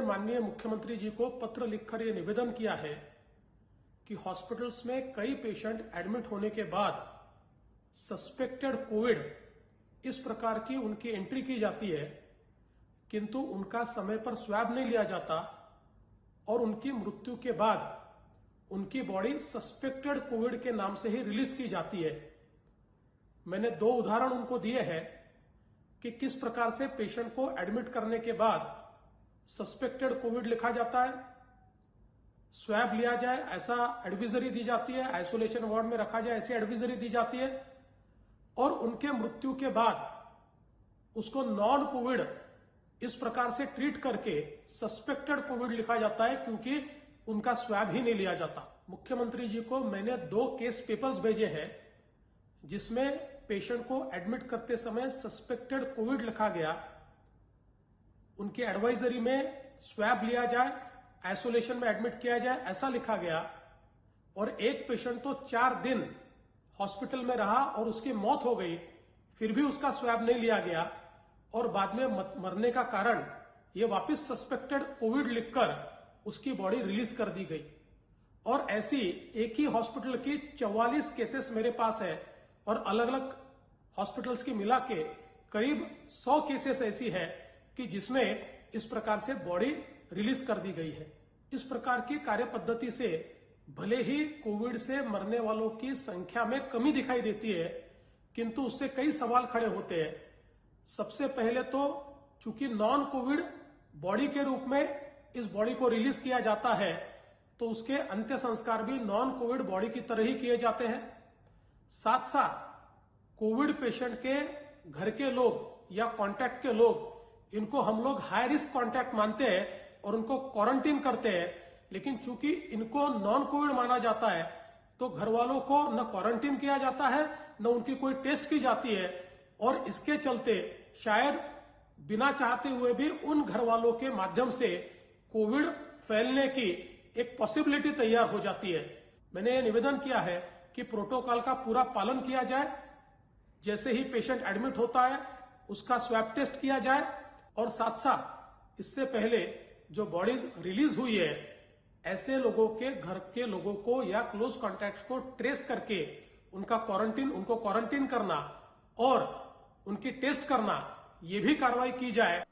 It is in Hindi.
माननीय मुख्यमंत्री जी को पत्र लिखकर यह निवेदन किया है कि हॉस्पिटल्स में कई पेशेंट एडमिट होने के बाद सस्पेक्टेड कोविड इस प्रकार की उनकी एंट्री की जाती है, किंतु उनका समय पर स्वैब नहीं लिया जाता और उनकी मृत्यु के बाद उनकी बॉडी सस्पेक्टेड कोविड के नाम से ही रिलीज की जाती है। मैंने 2 उदाहरण उनको दिए हैं कि किस प्रकार से पेशेंट को एडमिट करने के बाद सस्पेक्टेड कोविड लिखा जाता है, स्वैब लिया जाए ऐसा एडवाइजरी दी जाती है, आइसोलेशन वार्ड में रखा जाए ऐसी एडवाइजरी दी जाती है, और उनके मृत्यु के बाद उसको नॉन कोविड इस प्रकार से ट्रीट करके सस्पेक्टेड कोविड लिखा जाता है, क्योंकि उनका स्वैब ही नहीं लिया जाता। मुख्यमंत्री जी को मैंने 2 केस पेपर्स भेजे हैं जिसमें पेशेंट को एडमिट करते समय सस्पेक्टेड कोविड लिखा गया, उनके एडवाइजरी में स्वैब लिया जाए, आइसोलेशन में एडमिट किया जाए ऐसा लिखा गया, और एक पेशेंट तो 4 दिन हॉस्पिटल में रहा और उसकी मौत हो गई, फिर भी उसका स्वैब नहीं लिया गया और बाद में मरने का कारण ये वापस सस्पेक्टेड कोविड लिखकर उसकी बॉडी रिलीज कर दी गई। और ऐसी एक ही हॉस्पिटल की 44 केसेस मेरे पास है और अलग अलग हॉस्पिटल्स की मिला के करीब 100 केसेस ऐसी है कि जिसमें इस प्रकार से बॉडी रिलीज कर दी गई है। इस प्रकार की कार्य पद्धति से भले ही कोविड से मरने वालों की संख्या में कमी दिखाई देती है, किंतु उससे कई सवाल खड़े होते हैं। सबसे पहले तो चूंकि नॉन कोविड बॉडी के रूप में इस बॉडी को रिलीज किया जाता है, तो उसके अंत्य संस्कार भी नॉन कोविड बॉडी की तरह ही किए जाते हैं। साथ साथ कोविड पेशेंट के घर के लोग या कांटेक्ट के लोग, इनको हम लोग हाई रिस्क कांटेक्ट मानते हैं और उनको क्वारंटीन करते हैं, लेकिन चूंकि इनको नॉन कोविड माना जाता है तो घर वालों को न क्वारंटीन किया जाता है न उनकी कोई टेस्ट की जाती है, और इसके चलते शायद बिना चाहते हुए भी उन घर वालों के माध्यम से कोविड फैलने की एक पॉसिबिलिटी तैयार हो जाती है। मैंने ये निवेदन किया है कि प्रोटोकॉल का पूरा पालन किया जाए, जैसे ही पेशेंट एडमिट होता है उसका स्वैब टेस्ट किया जाए, और साथ साथ इससे पहले जो बॉडीज रिलीज हुई है ऐसे लोगों के घर के लोगों को या क्लोज कॉन्टैक्ट को ट्रेस करके उनको क्वारंटीन करना और उनकी टेस्ट करना, ये भी कार्रवाई की जाए।